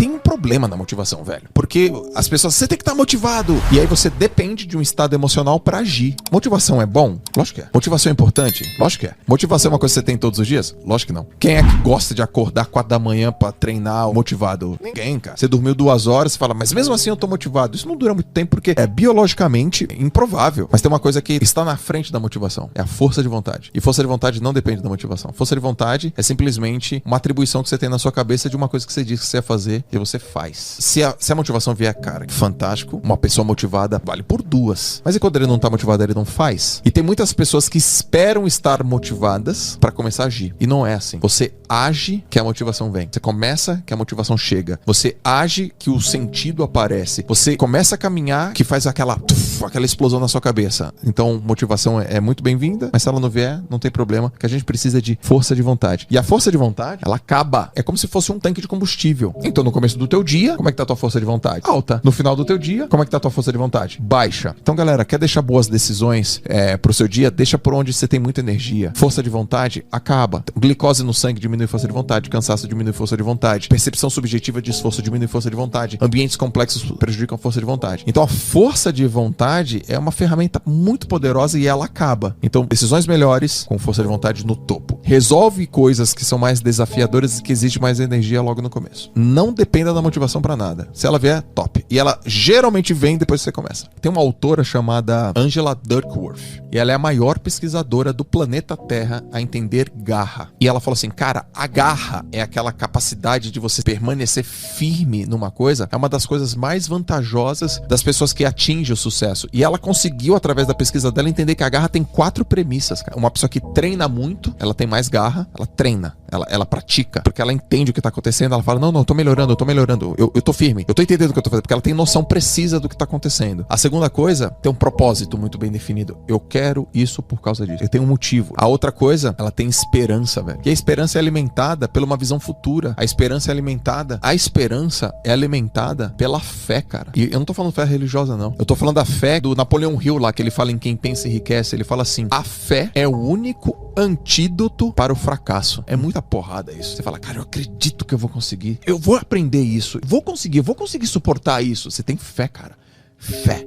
tem um problema na motivação, velho. Porque as pessoas, você tem que estar motivado. E aí você depende de um estado emocional pra agir. Motivação é bom? Lógico que é. Motivação é importante? Lógico que é. Motivação é uma coisa que você tem todos os dias? Lógico que não. Quem é que gosta de acordar 4 da manhã pra treinar motivado? Ninguém, cara. Você dormiu 2 horas, você fala, mas mesmo assim eu tô motivado. Isso não dura muito tempo porque é biologicamente improvável. Mas tem uma coisa que está na frente da motivação. É a força de vontade. E força de vontade não depende da motivação. Força de vontade é simplesmente uma atribuição que você tem na sua cabeça de uma coisa que você diz que você ia fazer e você faz. Se a motivação vier, cara, fantástico. Uma pessoa motivada vale por 2. Mas e quando ele não tá motivado, ele não faz? E tem muitas pessoas que esperam estar motivadas pra começar a agir. E não é assim. Você age que a motivação vem. Você começa que a motivação chega. Você age que o sentido aparece. Você começa a caminhar que faz aquela explosão na sua cabeça. Então, motivação é muito bem-vinda, mas se ela não vier, não tem problema, que a gente precisa de força de vontade. E a força de vontade, ela acaba. É como se fosse um tanque de combustível. Então, no começo do teu dia, como é que tá a tua força de vontade? Alta. No final do teu dia, como é que tá a tua força de vontade? Baixa. Então, galera, quer deixar boas decisões pro seu dia? Deixa por onde você tem muita energia. Força de vontade, acaba. Glicose no sangue diminui força de vontade. Cansaço diminui força de vontade. Percepção subjetiva de esforço diminui força de vontade. Ambientes complexos prejudicam a força de vontade. Então, a força de vontade é uma ferramenta muito poderosa e ela acaba. Então, decisões melhores com força de vontade no topo. Resolve coisas que são mais desafiadoras e que exigem mais energia logo no começo. Não dependa da motivação pra nada. Se ela vier, top. E ela geralmente vem depois que você começa. Tem uma autora chamada Angela Duckworth. E ela é a maior pesquisadora do planeta Terra a entender garra. E ela fala assim, cara, a garra é aquela capacidade de você permanecer firme numa coisa. É uma das coisas mais vantajosas das pessoas que atingem o sucesso. E ela conseguiu, através da pesquisa dela, entender que a garra tem 4 premissas, cara. Uma pessoa que treina muito, ela tem mais garra, ela treina, ela pratica, porque ela entende o que tá acontecendo, ela fala, não, eu tô melhorando, eu tô firme, eu tô entendendo o que eu tô fazendo, porque ela tem noção precisa do que tá acontecendo. A segunda coisa, tem um propósito muito bem definido. Eu quero isso por causa disso. Eu tenho um motivo. A outra coisa, ela tem esperança, velho. E a esperança é alimentada por uma visão futura. A esperança é alimentada pela fé, cara. E eu não tô falando fé religiosa, não. Eu tô falando da fé do Napoleão Hill lá, que ele fala em quem pensa enriquece. Ele fala assim, a fé é o único antídoto para o fracasso. É muita porrada isso. Você fala, cara, eu acredito que eu vou conseguir. Eu vou aprender isso. Eu vou conseguir suportar isso. Você tem fé, cara. Fé.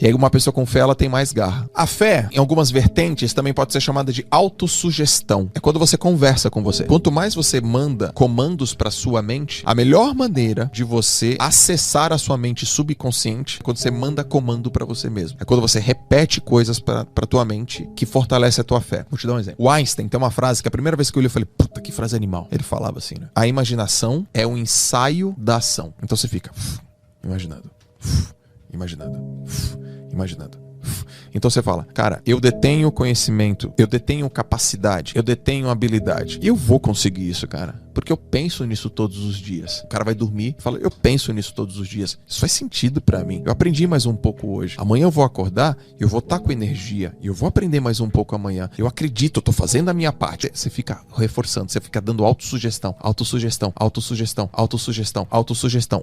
E aí uma pessoa com fé, ela tem mais garra. A fé, em algumas vertentes, também pode ser chamada de autossugestão. É quando você conversa com você. Quanto mais você manda comandos para sua mente, a melhor maneira de você acessar a sua mente subconsciente é quando você manda comando para você mesmo. É quando você repete coisas para tua mente que fortalece a tua fé. Vou te dar um exemplo. O Einstein tem uma frase que a primeira vez que eu li eu falei, puta, que frase animal. Ele falava assim, né? A imaginação é o ensaio da ação. Então você fica imaginando. Então você fala, cara, eu detenho conhecimento, eu detenho capacidade, eu detenho habilidade. E eu vou conseguir isso, cara. Porque eu penso nisso todos os dias. O cara vai dormir e fala, eu penso nisso todos os dias. Isso faz sentido pra mim. Eu aprendi mais um pouco hoje. Amanhã eu vou acordar e eu vou estar com energia. E eu vou aprender mais um pouco amanhã. Eu acredito, eu tô fazendo a minha parte. Você fica reforçando, você fica dando autossugestão.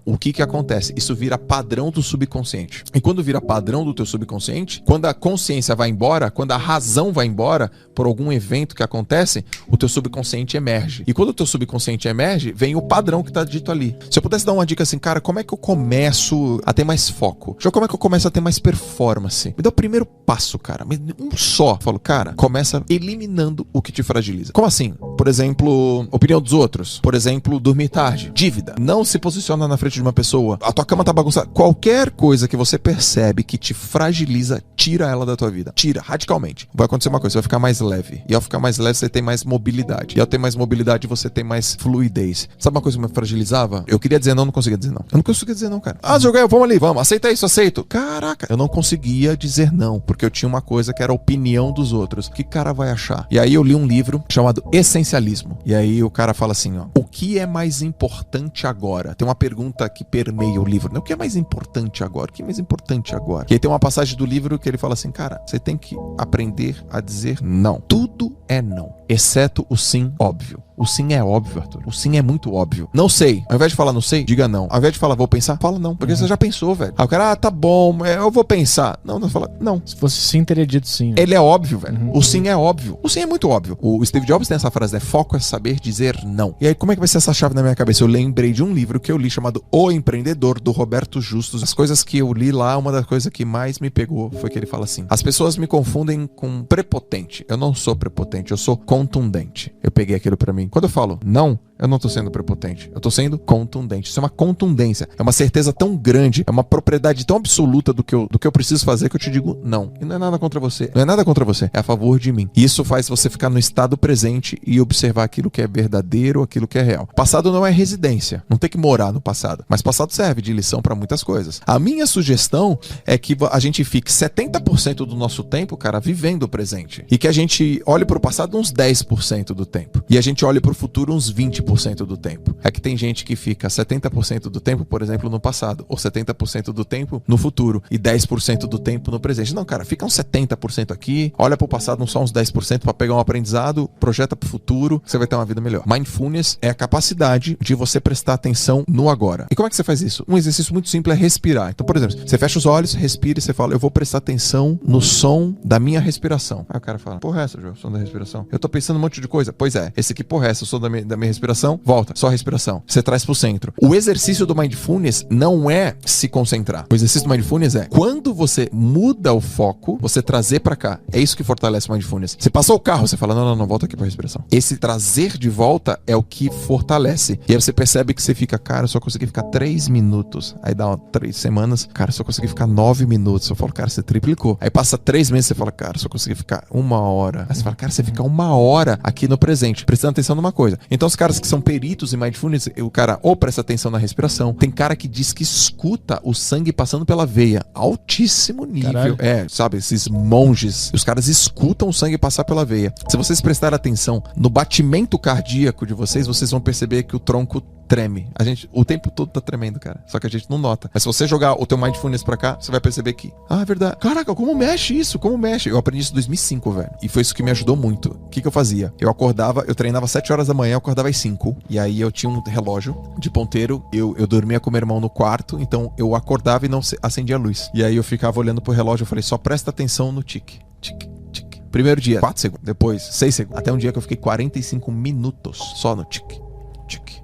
O que acontece? Isso vira padrão do subconsciente. E quando vira padrão do teu subconsciente, quando a consciência vai embora, quando a razão vai embora, por algum evento que acontece, o teu subconsciente emerge. E quando o teu subconsciente emerge, vem o padrão que tá dito ali. Se eu pudesse dar uma dica assim, cara, como é que eu começo a ter mais foco? Como é que eu começo a ter mais performance? Me dá o primeiro passo, cara. Um só. Eu falo, cara, começa eliminando o que te fragiliza. Como assim? Por exemplo, opinião dos outros. Por exemplo, dormir tarde. Dívida. Não se posiciona na frente de uma pessoa. A tua cama tá bagunçada. Qualquer coisa que você percebe que te fragiliza, tira ela da tua vida. Tira, radicalmente. Vai acontecer uma coisa, você vai ficar mais leve. E ao ficar mais leve, você tem mais mobilidade. E ao ter mais mobilidade, você tem mais fluidez. Sabe uma coisa que me fragilizava? Eu queria dizer não conseguia dizer não. Eu não conseguia dizer não, cara. Jogar, vamos ali, vamos. Aceita isso, aceito. Caraca, eu não conseguia dizer não, porque eu tinha uma coisa que era a opinião dos outros. O que cara vai achar? E aí eu li um livro chamado Essencialismo. E aí o cara fala assim, ó, o que é mais importante agora? Tem uma pergunta que permeia o livro, né? O que é mais importante agora? O que é mais importante agora? E aí tem uma passagem do livro que ele fala assim, cara, você tem que aprender a dizer não. Tudo é não, exceto o sim óbvio. O sim é óbvio, Arthur. O sim é muito óbvio. Não sei. Ao invés de falar não sei, diga não. Ao invés de falar vou pensar, fala não. Porque você já pensou, velho. Aí o cara, tá bom, eu vou pensar. Não, fala não. Se fosse sim, teria dito sim. Né? Ele é óbvio, velho. O sim é óbvio. O sim é muito óbvio. O Steve Jobs tem essa frase, né? Foco é saber dizer não. E aí, como é que vai ser essa chave na minha cabeça? Eu lembrei de um livro que eu li chamado O Empreendedor, do Roberto Justus. As coisas que eu li lá, uma das coisas que mais me pegou foi que ele fala assim: as pessoas me confundem com prepotente. Eu não sou prepotente, eu sou contundente. Eu peguei aquilo pra mim. Quando eu falo não, eu não tô sendo prepotente, eu tô sendo contundente. Isso é uma contundência, é uma certeza tão grande, é uma propriedade tão absoluta do que eu preciso fazer que eu te digo não. E não é nada contra você, não é nada contra você, é a favor de mim. E isso faz você ficar no estado presente e observar aquilo que é verdadeiro, aquilo que é real. Passado não é residência, não tem que morar no passado, mas passado serve de lição pra muitas coisas. A minha sugestão é que a gente fique 70% do nosso tempo, cara, vivendo o presente. E que a gente olhe pro passado uns 10% do tempo. E a gente olhe pro futuro uns 20% do tempo. É que tem gente que fica 70% do tempo, por exemplo, no passado, ou 70% do tempo no futuro e 10% do tempo no presente. Não, cara, fica uns 70% aqui, olha pro passado só uns 10% para pegar um aprendizado, projeta pro futuro, você vai ter uma vida melhor. Mindfulness é a capacidade de você prestar atenção no agora. E como é que você faz isso? Um exercício muito simples é respirar. Então, por exemplo, você fecha os olhos, respira e você fala, eu vou prestar atenção no som da minha respiração. Aí o cara fala, porra, essa, João, o som da respiração. Eu tô pensando um monte de coisa. Pois é, esse aqui, porra, essa, o som da minha respiração. Volta, só a respiração. Você traz pro centro. O exercício do Mindfulness não é se concentrar. O exercício do Mindfulness é quando você muda o foco, você trazer pra cá. É isso que fortalece o Mindfulness. Você passou o carro, você fala, não, volta aqui pra respiração. Esse trazer de volta é o que fortalece. E aí você percebe que você fica, cara, eu só consegui ficar 3 minutos. Aí dá 3 semanas, cara, eu só consegui ficar 9 minutos. Eu falo, cara, você triplicou. Aí passa 3 meses, você fala, cara, eu só consegui ficar 1 hora. Aí você fala, cara, você fica 1 hora aqui no presente, prestando atenção numa coisa. Então os caras que são peritos em Mindfulness, o cara ou presta atenção na respiração, tem cara que diz que escuta o sangue passando pela veia, altíssimo nível. Caralho. Sabe, esses monges, os caras escutam o sangue passar pela veia. Se vocês prestarem atenção no batimento cardíaco de vocês vão perceber que o tronco treme. A gente, o tempo todo tá tremendo, cara. Só que a gente não nota. Mas se você jogar o teu Mindfulness pra cá, você vai perceber que, é verdade. Caraca, como mexe isso? Como mexe? Eu aprendi isso em 2005, velho. E foi isso que me ajudou muito. O que eu fazia? Eu acordava, eu treinava 7 horas da manhã, eu acordava às 5. E aí eu tinha um relógio de ponteiro. Eu dormia com meu irmão no quarto, então eu acordava e não acendia a luz. E aí eu ficava olhando pro relógio, eu falei, só presta atenção no tique. Tique, tique. Primeiro dia, 4 segundos. Depois, 6 segundos. Até um dia que eu fiquei 45 minutos só no tique, tique.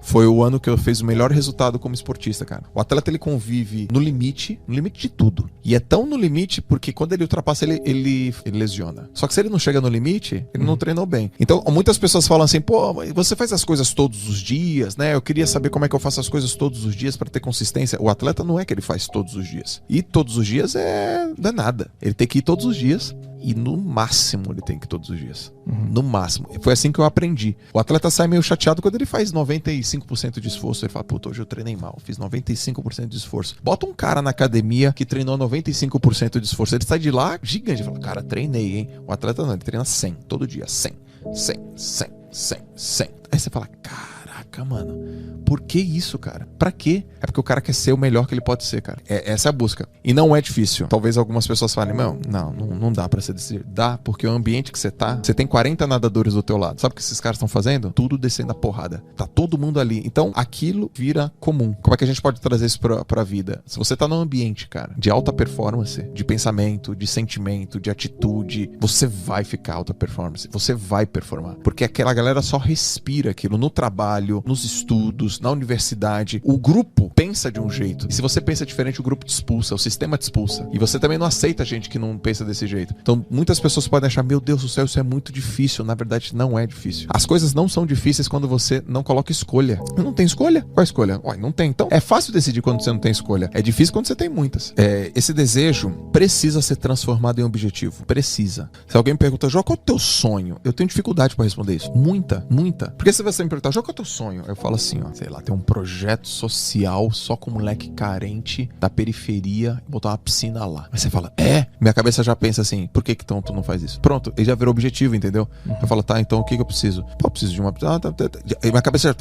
Foi o ano que eu fiz o melhor resultado como esportista, cara. O atleta, ele convive no limite de tudo. E é tão no limite porque quando ele ultrapassa, ele lesiona. Só que se ele não chega no limite, ele não treinou bem. Então, muitas pessoas falam assim, pô, você faz as coisas todos os dias, né? Eu queria saber como é que eu faço as coisas todos os dias pra ter consistência. O atleta não é que ele faz todos os dias. E todos os dias não é nada. Ele tem que ir todos os dias. E no máximo ele tem que ir todos os dias. No máximo. Foi assim que eu aprendi. O atleta sai meio chateado quando ele faz 95% de esforço. Ele fala, puta, hoje eu treinei mal. Fiz 95% de esforço. Bota um cara na academia que treinou 95% de esforço. Ele sai de lá gigante. Ele fala, cara, treinei, hein? O atleta não, ele treina 100. Todo dia. 100. Aí você fala, caraca, mano. Por que isso, cara? Pra quê? É porque o cara quer ser o melhor que ele pode ser, cara. Essa é a busca. E não é difícil. Talvez algumas pessoas falem, não dá pra ser desse. Dá, porque o ambiente que você tá, você tem 40 nadadores do teu lado. Sabe o que esses caras estão fazendo? Tudo descendo a porrada. Tá todo mundo ali. Então, aquilo vira comum. Como é que a gente pode trazer isso pra vida? Se você tá num ambiente, cara, de alta performance, de pensamento, de sentimento, de atitude, você vai ficar alta performance. Você vai performar. Porque aquela galera só respira aquilo no trabalho, nos estudos, na universidade. O grupo pensa de um jeito. E se você pensa diferente, o grupo te expulsa, o sistema te expulsa. E você também não aceita gente que não pensa desse jeito. Então, muitas pessoas podem achar, meu Deus do céu, isso é muito difícil. Na verdade, não é difícil. As coisas não são difíceis quando você não coloca escolha. Não tem escolha? Qual a escolha? Ué, não tem. Então, é fácil decidir quando você não tem escolha. É difícil quando você tem muitas. Esse desejo precisa ser transformado em objetivo. Precisa. Se alguém me pergunta, Jó, qual é o teu sonho? Eu tenho dificuldade pra responder isso. Muita. Porque se você me perguntar, Jó, qual é o teu sonho? Eu falo assim, ó, sei lá, tem um projeto social só com moleque carente da periferia e botar uma piscina lá. Aí você fala, minha cabeça já pensa assim, por que então tu não faz isso? Pronto, ele já virou objetivo, entendeu? Eu falo, tá, então o que eu preciso? Pô, eu preciso de uma... Aí minha cabeça já...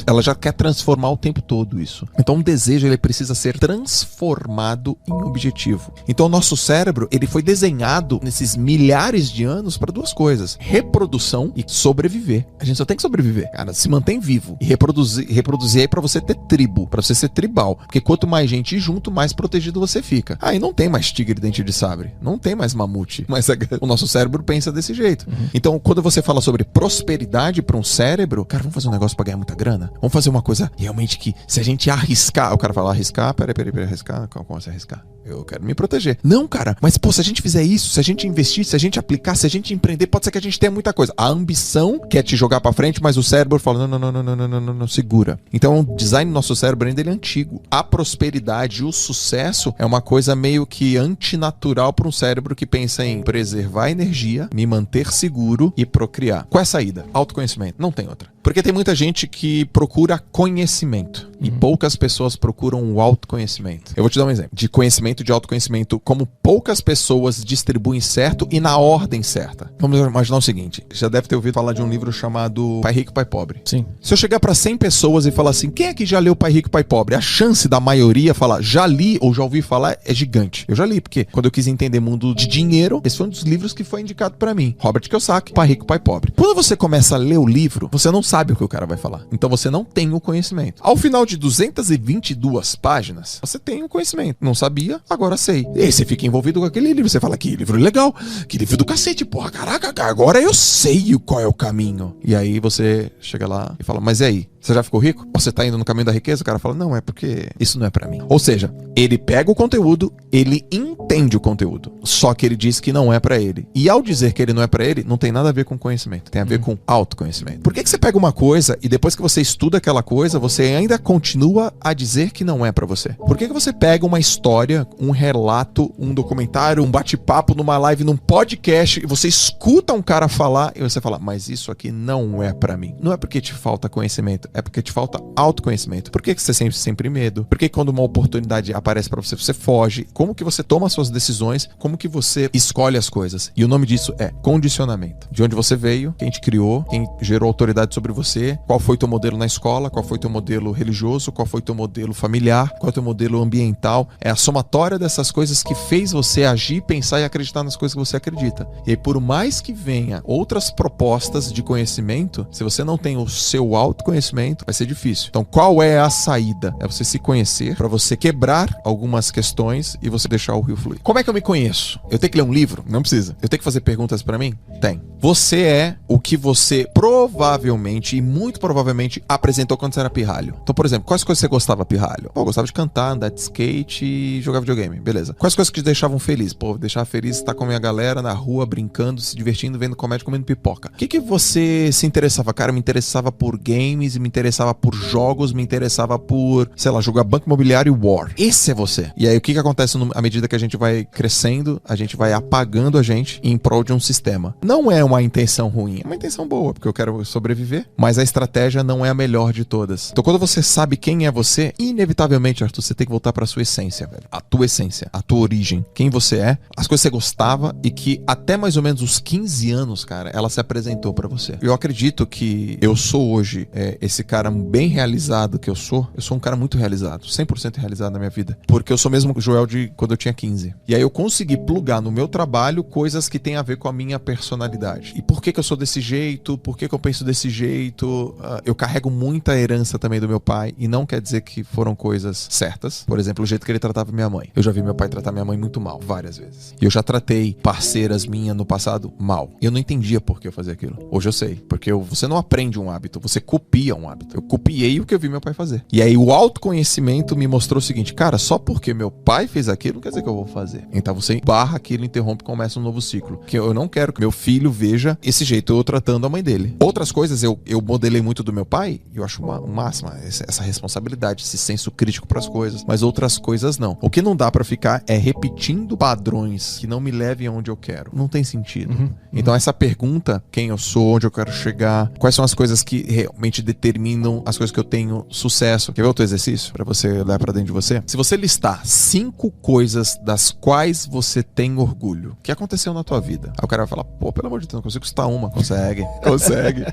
ela já quer transformar o tempo todo isso. Então o desejo, ele precisa ser transformado em objetivo. Então o nosso cérebro, ele foi desenhado nesses milhares de anos para duas coisas: reprodução e sobreviver. A gente só tem que sobreviver, cara, se mantém vivo e reproduzir aí para você ter tribo, para você ser tribal, porque quanto mais gente junto, mais protegido você fica. Aí não tem mais tigre dente de sabre, não tem mais mamute, mas o nosso cérebro pensa desse jeito. Então quando você fala sobre prosperidade para um cérebro, cara, vamos fazer um negócio para ganhar muita grana? Vamos fazer uma coisa realmente que, se a gente arriscar, o cara fala arriscar, peraí, arriscar? Como assim arriscar? Eu quero me proteger. Não, cara, mas pô, se a gente fizer isso, se a gente investir, se a gente aplicar, se a gente empreender, pode ser que a gente tenha muita coisa. A ambição quer te jogar pra frente, mas o cérebro fala, não, segura. Então o design do nosso cérebro ainda ele é antigo. A prosperidade, o sucesso é uma coisa meio que antinatural para um cérebro que pensa em preservar a energia, me manter seguro e procriar. Qual é a saída? Autoconhecimento. Não tem outra. Porque tem muita gente que procura conhecimento e poucas pessoas procuram o autoconhecimento. Eu vou te dar um exemplo de conhecimento, de autoconhecimento, como poucas pessoas distribuem certo e na ordem certa. Vamos imaginar o seguinte: já deve ter ouvido falar de um livro chamado Pai Rico, Pai Pobre. Sim. Se eu chegar para 100 pessoas e falar assim, quem é que já leu Pai Rico, Pai Pobre? A chance da maioria falar já li ou já ouvi falar é gigante. Eu já li, porque quando eu quis entender mundo de dinheiro, esse foi um dos livros que foi indicado para mim. Robert Kiyosaki, Pai Rico, Pai Pobre. Quando você começa a ler o livro, você não sabe o que o cara vai falar. Então você não tem o conhecimento. Ao final de 222 páginas, você tem o conhecimento. Não sabia, agora sei. E aí você fica envolvido com aquele livro. Você fala, que livro legal, que livro do cacete, porra, caraca, agora eu sei qual é o caminho. E aí você chega lá e fala, mas e aí? Você já ficou rico? Você tá indo no caminho da riqueza? O cara fala, não, é porque isso não é pra mim. Ou seja, ele pega o conteúdo, ele entende o conteúdo, só que ele diz que não é pra ele. E ao dizer que ele não é pra ele, não tem nada a ver com conhecimento, tem a ver com autoconhecimento. Por que você pega uma coisa e depois que você estuda aquela coisa, você ainda continua a dizer que não é pra você? Por que você pega uma história, um relato, um documentário, um bate-papo numa live, num podcast, e você escuta um cara falar e você fala, mas isso aqui não é pra mim? Não é porque te falta conhecimento, é porque te falta autoconhecimento. Por que você sente sempre medo? Por que quando uma oportunidade aparece pra você, você foge? Como que você toma suas decisões? Como que você escolhe as coisas? E o nome disso é condicionamento. De onde você veio, quem te criou, quem gerou autoridade sobre você, qual foi teu modelo na escola, qual foi teu modelo religioso, qual foi teu modelo familiar, qual é teu modelo ambiental. É a somatória dessas coisas que fez você agir, pensar e acreditar nas coisas que você acredita. E aí, por mais que venha outras propostas de conhecimento, se você não tem o seu autoconhecimento, vai ser difícil. Então, qual é a saída? É você se conhecer, para você quebrar algumas questões e você deixar o rio fluir. Como é que eu me conheço? Eu tenho que ler um livro? Não precisa. Eu tenho que fazer perguntas para mim? Tem. Você é o que você provavelmente e muito provavelmente apresentou quando você era pirralho. Então, por exemplo, quais coisas você gostava, pirralho? Pô, eu gostava de cantar, andar de skate e jogar videogame. Beleza. Quais coisas que te deixavam feliz? Pô, deixar feliz estar com a minha galera na rua, brincando, se divertindo, vendo comédia, comendo pipoca. O que você se interessava? Cara, me interessava por games, me interessava por jogos, me interessava por, sei lá, jogar Banco Imobiliário War. Esse é você. E aí o que acontece à medida que a gente vai crescendo, a gente vai apagando a gente em prol de um sistema. Não é uma intenção ruim, é uma intenção boa, porque eu quero sobreviver, mas a estratégia não é a melhor de todas. Então quando você sabe quem é você, inevitavelmente, Arthur, você tem que voltar pra sua essência, velho. A tua essência, a tua origem. Quem você é, as coisas que você gostava e que até mais ou menos os 15 anos, cara, ela se apresentou pra você. Eu acredito que eu sou hoje esse cara bem realizado que eu sou um cara muito realizado, 100% realizado na minha vida, porque eu sou mesmo o Joel de quando eu tinha 15. E aí eu consegui plugar no meu trabalho coisas que tem a ver com a minha personalidade. E por que eu sou desse jeito? Por que eu penso desse jeito? Eu carrego muita herança também do meu pai, e não quer dizer que foram coisas certas. Por exemplo, o jeito que ele tratava minha mãe. Eu já vi meu pai tratar minha mãe muito mal, várias vezes. E eu já tratei parceiras minhas no passado mal. E eu não entendia por que eu fazia aquilo. Hoje eu sei. Porque você não aprende um hábito, você copia um hábito. Eu copiei o que eu vi meu pai fazer. E aí o autoconhecimento me mostrou o seguinte, cara, só porque meu pai fez aquilo, não quer dizer que eu vou fazer. Então você barra aquilo, interrompe, começa um novo ciclo. Que eu não quero que meu filho veja esse jeito eu tratando a mãe dele. Outras coisas eu modelei muito do meu pai, e eu acho uma máxima essa responsabilidade, esse senso crítico pras coisas, mas outras coisas não. O que não dá pra ficar é repetindo padrões que não me levem aonde eu quero. Não tem sentido. Então essa pergunta, quem eu sou, onde eu quero chegar, quais são as coisas que realmente determinam determinam as coisas que eu tenho sucesso. Quer ver outro exercício pra você olhar pra dentro de você? Se você listar 5 coisas das quais você tem orgulho, o que aconteceu na tua vida? Aí o cara vai falar, pô, pelo amor de Deus, não consigo citar uma. Consegue.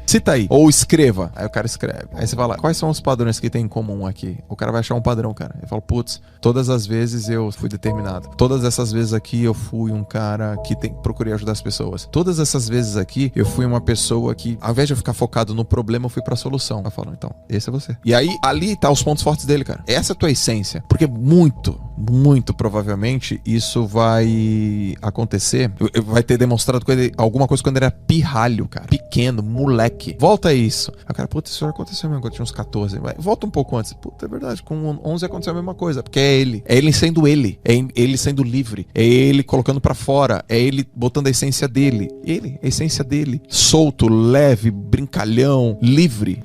Cita aí. Ou escreva. Aí o cara escreve. Aí você fala, quais são os padrões que tem em comum aqui? O cara vai achar um padrão, cara. Ele fala, putz, todas as vezes eu fui determinado. Todas essas vezes aqui eu fui um cara que procurei ajudar as pessoas. Todas essas vezes aqui eu fui uma pessoa que, ao invés de eu ficar focado no problema, eu fui pra solução. Eu falo, então, esse é você. E aí, ali tá os pontos fortes dele, cara. Essa é a tua essência. Porque muito provavelmente isso vai acontecer, vai ter demonstrado alguma coisa quando ele era pirralho, cara. Pequeno, moleque. Volta a isso. Aí o cara, puta, isso já aconteceu mesmo quando eu tinha uns 14. Volta um pouco antes. Puta, é verdade. Com 11 aconteceu a mesma coisa. Porque é ele. É ele sendo ele. É ele sendo livre. É ele colocando pra fora. É ele botando a essência dele. A essência dele. Solto, leve, brincalhão, livre.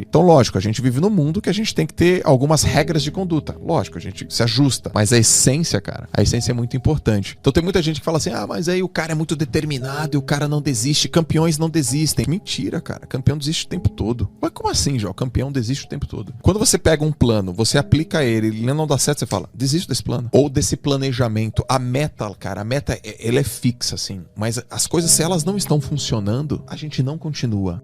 Então, lógico, a gente vive num mundo que a gente tem que ter algumas regras de conduta. Lógico, a gente se ajusta. Mas a essência, cara, a essência é muito importante. Então tem muita gente que fala assim, mas aí o cara é muito determinado e o cara não desiste. Campeões não desistem. Mentira, cara. Campeão desiste o tempo todo. Mas como assim, Jó? Campeão desiste o tempo todo. Quando você pega um plano, você aplica ele não dá certo, você fala, desisto desse plano. Ou desse planejamento. A meta, cara, ela é fixa, assim. Mas as coisas, se elas não estão funcionando, a gente não continua.